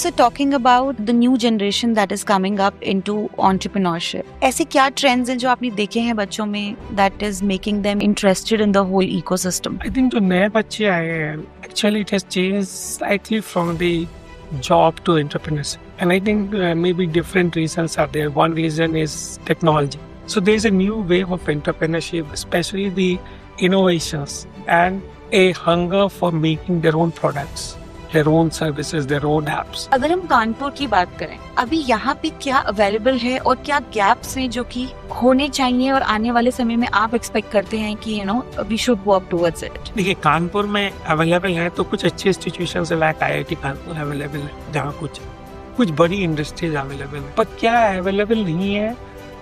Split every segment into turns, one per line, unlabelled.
sir, talking about the new generation that is coming up into entrepreneurship, ऐसे क्या trends हैं जो आपने देखे हैं बच्चों में that is making them interested in the whole ecosystem?
I think जो नए बच्चे आए हैं, actually it has changed slightly from the job to entrepreneurship. And I think maybe different reasons are there. One reason is technology. So there's a new wave of entrepreneurship, especially the innovations and a hunger for making their own products, their own services, their own apps.
अगर हम कानपुर की बात करें, अभी यहाँ पे क्या available है और क्या गैप्स हैं जो कि होने चाहिए और आने वाले समय में आप एक्सपेक्ट करते हैं कि we should work towards it?
देखिए, कानपुर में अवेलेबल है तो कुछ अच्छे institution like IIT Kanpur available है, जहाँ कुछ बड़ी इंडस्ट्रीज अवेलेबल है। पर क्या अवेलेबल नहीं है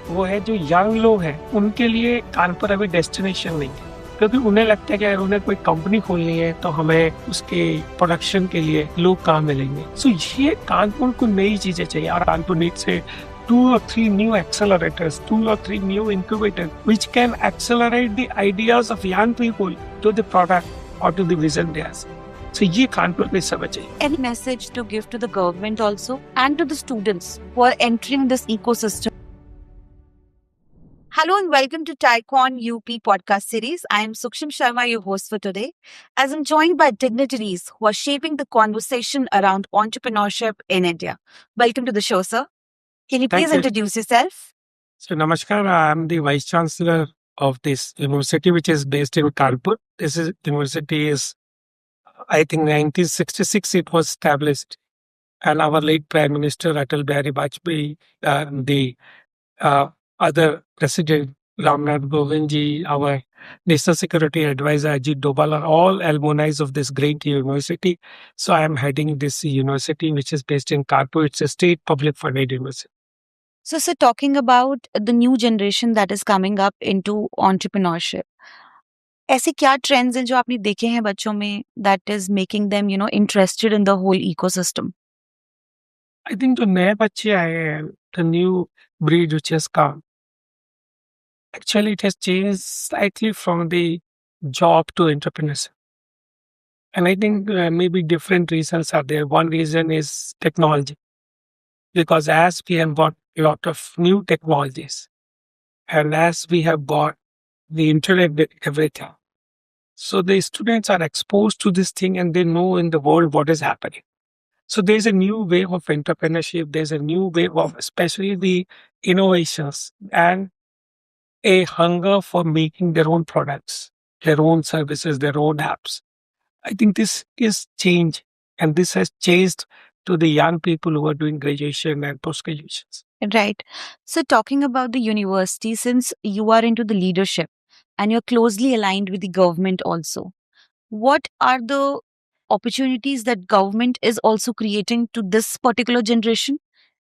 वो है जो यंग लोग हैं, उनके लिए कानपुर अभी डेस्टिनेशन नहीं है, क्योंकि उन्हें लगता है कि अगर उन्हें कोई कंपनी खोलनी है तो हमें उसके प्रोडक्शन के लिए लोग कहाँ मिलेंगे। सो ये कानपुर को नई चीजें चाहिए और कानपुर नीड से 2 or 3 new accelerators, 2 or 3 new incubators, which can accelerate the ideas of young people to the product or to the vision they have. So ये कानपुर में सब चाहिए।
Any message to give to the government also and to the students who are entering this ecosystem? Hello and welcome to Tycoon UP podcast series. I am Sukshim Sharma, your host for today, as I'm joined by dignitaries who are shaping the conversation around entrepreneurship in India. Welcome to the show, sir. Can you please introduce yourself?
So Namaskar, I am the Vice Chancellor of this university, which is based in Kanpur. This university is, I think, 1966 it was established, and our late Prime Minister Atal Bihari Vajpayee, the other President Ramnath Govindji, our National Security Advisor Ajit Doval are all alumni of this great university. So I am heading this university, which is based in Kanpur. It's a state public funded university.
So, sir, talking about the new generation that is coming up into entrepreneurship, ऐसे क्या trends हैं जो आपने देखे हैं बच्चों में that is making them, interested in the whole ecosystem?
I think जो नए बच्चे आए हैं, the new breed which has come, actually it has changed slightly from the job to entrepreneurship. And I think maybe different reasons are there. One reason is technology, because as we have got a lot of new technologies and as we have got the internet with everything, so the students are exposed to this thing and they know in the world what is happening. So there's a new wave of entrepreneurship. There's a new wave of especially the innovations and a hunger for making their own products, their own services, their own apps. I think this is change, and this has changed to the young people who are doing graduation and post-graduations.
Right. So, talking about the university, since you are into the leadership and you're closely aligned with the government also, what are the opportunities that government is also creating to this particular generation?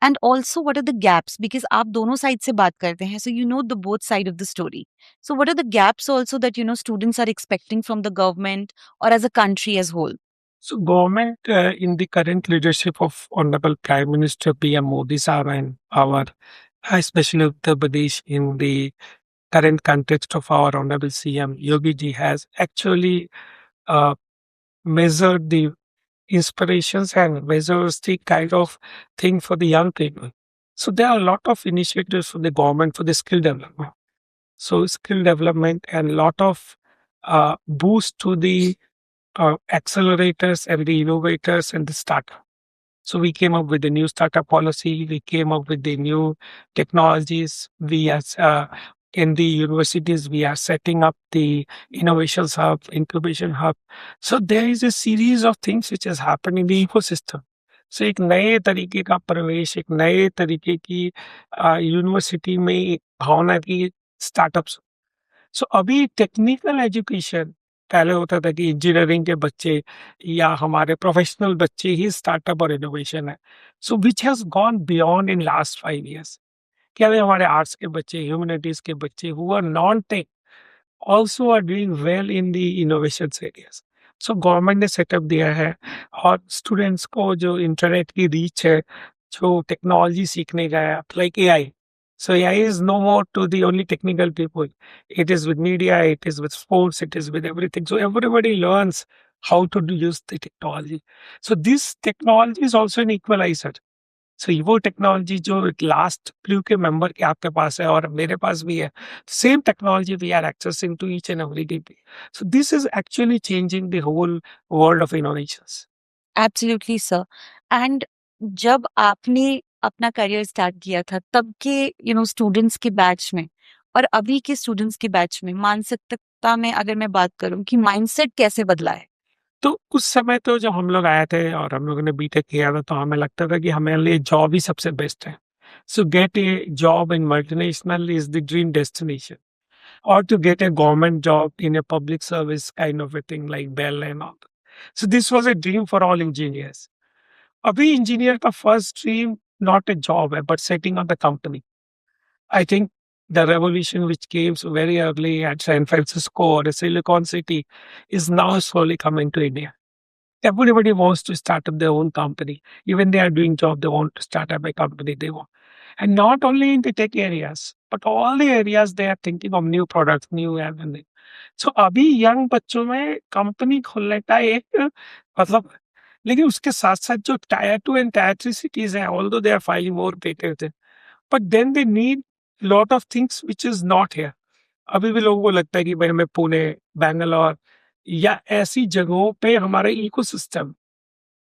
And also, what are the gaps? Because आप दोनों side से बात करते हैं, so you know the both side of the story. So, what are the gaps also that students are expecting from the government or as a country as whole?
So, government in the current leadership of Honorable Prime Minister PM Modi Sahab and our especially Uttar Pradesh in the current context of our Honorable CM Yogi Ji has actually measured the inspirations and measures the kind of thing for the young people. So there are a lot of initiatives from the government for the skill development. So skill development and a lot of boost to the accelerators and the innovators and the startup. So we came up with the new startup policy. We came up with the new technologies. We as in the universities, we are setting up the innovations hub, incubation hub. So there is a series of things which has happened in the ecosystem. So एक नए तरीके का प्रवेश, एक नए तरीके की university में एक भावना की स्टार्टअप्स। सो अभी टेक्निकल एजुकेशन पहले होता था कि इंजीनियरिंग के बच्चे या हमारे प्रोफेशनल बच्चे ही स्टार्टअप और इनोवेशन है। So which has gone beyond in last 5 years. कि अभी हमारे आर्ट्स के बच्चे, ह्यूमैनिटीज के बच्चे who are non tech also are doing well in the innovation areas. So government ने सेटअप दिया है और स्टूडेंट्स को जो इंटरनेट की रीच है, जो टेक्नोलॉजी सीखने का है, like AI. So AI is no more to the only technical people. It is with media, it is with sports, it is with everything. So everybody learns how to use the technology. So this technology is also an equalizer. So वो technology जो last ब्लू के member के आपके पास है और मेरे पास भी है, same technology we are accessing to each and every day. So this is actually changing the whole world of innovations.
Absolutely sir. And जब आपने अपना करियर स्टार्ट किया था तब के स्टूडेंट्स के बैच में और अभी के स्टूडेंट्स के बैच में मानसिकता में अगर मैं बात करूं कि माइंडसेट कैसे बदला है?
तो उस समय तो जब हम लोग आए थे और हम लोगों ने बीटेक किया था तो हमें लगता था कि हमारे लिए जॉब ही सबसे बेस्ट है. सो gate A job in multinational is the dream destination, or to get a government job in a public service kind of a thing like Bell and all. So this was a dream for all engineers. अभी engineer का first dream not a job है but setting up the company. I think the revolution which came so very early at San Francisco or Silicon City is now slowly coming to India. Everybody wants to start up their own company. Even they are doing job, they want to start up a company they want. And not only in the tech areas, but all the areas they are thinking of new products, new everything. So अभी young बच्चों में company खोलने का एक मतलब, लेकिन उसके साथ साथ जो टायर 2 एंड टायर 3 सिटीज हैं, although they are filing more patent, but then they need lot of things which is not here. अभी भी लोगों को लगता है कि भाई हमें पुणे, बैंगलोर या ऐसी जगहों पे हमारा इकोसिस्टम,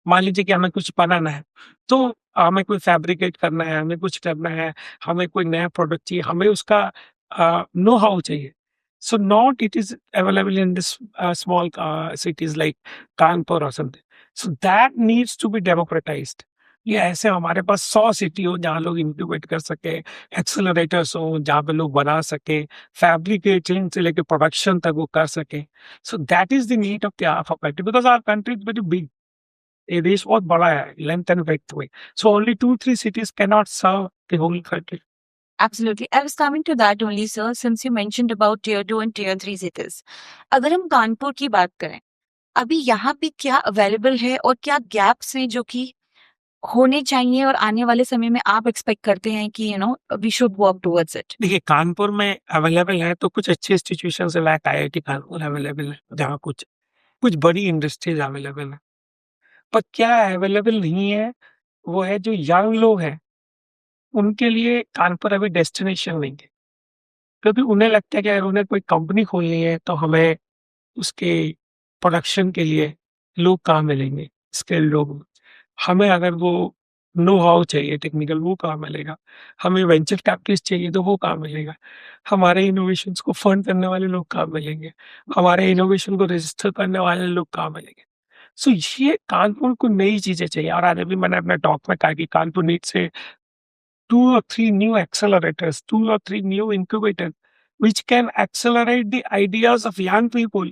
मान लीजिए कि हमें कुछ बनाना है, तो हमें कोई फैब्रिकेट करना है, हमें कुछ करना है, हमें कोई नया प्रोडक्ट चाहिए, हमें उसका नो हाउ चाहिए. So not it is available in this small cities like Kanpur or something. So that needs to be democratized. ये ऐसे हमारे पास 100 सिटी हो जहाँ लोग इंक्यूबेट कर सके, एक्सेलरेटर्स हो जहाँ पे लोग बना सके, फैब्रिकेटिंग से लेके प्रोडक्शन तक वो कर सके. So that is the need of the hour country because our country is very big. ये देश बहुत बड़ा है लेंथ एंड ब्रेड्थ में. So only 2-3 cities cannot serve the whole country.
Absolutely. I was coming to that only, sir, since you mentioned about tier 2 and tier 3 cities. अगर हम कानपुर की बात करें, अभी यहाँ पे क्या अवेलेबल है और क्या गैप्स हैं जो कि होने चाहिए और आने वाले समय में आप एक्सपेक्ट करते हैं कि we should work towards it?
देखिए कानपुर में अवेलेबल है तो कुछ अच्छे इंस्टीट्यूशन से लाइक IIT कानपुर अवेलेबल है जहाँ कुछ कुछ बड़ी इंडस्ट्रीज अवेलेबल है. पर क्या अवेलेबल नहीं है वो है जो यंग लोग हैं उनके लिए कानपुर अभी डेस्टिनेशन नहीं है. क्योंकि उन्हें लगता है कि अगर उन्हें कोई कंपनी खोलनी है तो हमें उसके प्रोडक्शन के लिए लोग कहाँ मिलेंगे, स्किल्ड लोग. हमें अगर वो नो हाउ चाहिए टेक्निकल वो कहाँ मिलेगा, हमें वेंचर कैपिटलिस्ट चाहिए तो वो कहाँ मिलेगा, हमारे इनोवेशंस को फंड करने वाले लोग कहाँ मिलेंगे, हमारे इनोवेशन को रजिस्टर करने वाले लोग कहाँ मिलेंगे. सो ये कानपुर को नई चीजें चाहिए. और आज अभी मैंने अपने टॉक में कहा कि कानपुर नीड से 2 or 3 new accelerators, 2 or 3 new incubators, which can accelerate the ideas of young people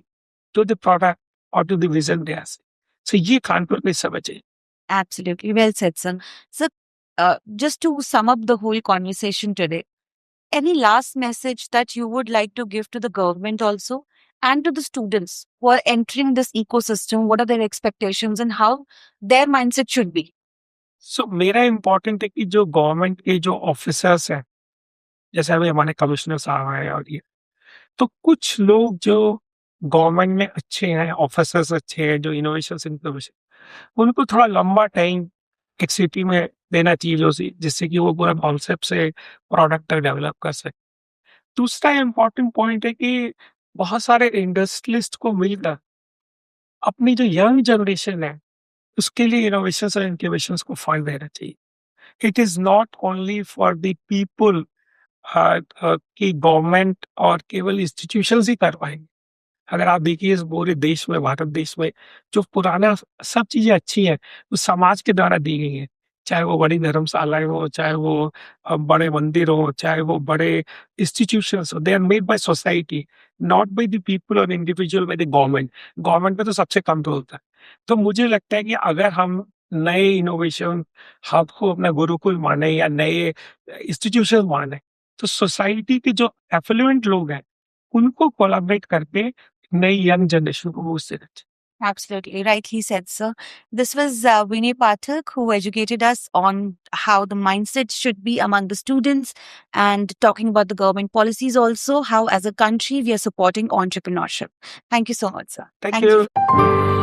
to the product or to the vision they are seeing. So ये कानपुर में समझ है.
Absolutely. Well said, sir. So, just to sum up the whole conversation today, any last message that you would like to give to the government also and to the students who are entering this ecosystem? What are their expectations and how their mindset should be?
सो मेरा important है कि जो government के जो officers हैं, जैसे अभी हमारे कमिश्नर साहब हैं और ये, तो कुछ लोग जो गवर्नमेंट में अच्छे हैं, ऑफिसर्स अच्छे हैं, जो इनोवेशन इनोवेशन, उनको थोड़ा लंबा टाइम एक सिटी में देना चाहिए जिससे कि वो पूरा कॉन्सेप्ट से प्रोडक्ट तक डेवलप कर सके. दूसरा इम्पोर्टेंट पॉइंट है कि बहुत सारे इंडस्ट्रियलिस्ट को मिलकर अपनी जो यंग जनरेशन है उसके लिए इनोवेशंस और इंक्यूबेशंस को फंड देना चाहिए. It is not only for the people कि गवर्नमेंट और केवल इंस्टीट्यूशंस ही कर पाएंगे. अगर आप देखिए इस पूरे देश में, भारत देश में जो पुराना सब चीजें अच्छी हैं वो समाज के द्वारा दी गई हैं. चाहे वो बड़ी धर्मशालाएं हो, चाहे वो बड़े मंदिर हो, चाहे वो बड़े इंस्टीट्यूशंस हो, they are made by society, not by the people or individual, by the government. Government पे तो सबसे कम रोल होता है. तो मुझे लगता है कि अगर हम नए इनोवेशन हब को अपना गुरुकुल माने या नए इंस्टीट्यूशन माने, तो सोसाइटी के जो एफ्लुएंट लोग हैं उनको कोलैबोरेट करके नई यंग जनरेशन को बूस्ट देना चाहिए.
Absolutely, rightly said, sir. This was Vinay Pathak, who educated us on how the mindset should be among the students and talking about the government policies also, how as a country we are supporting entrepreneurship. Thank you so much, sir.
Thank you.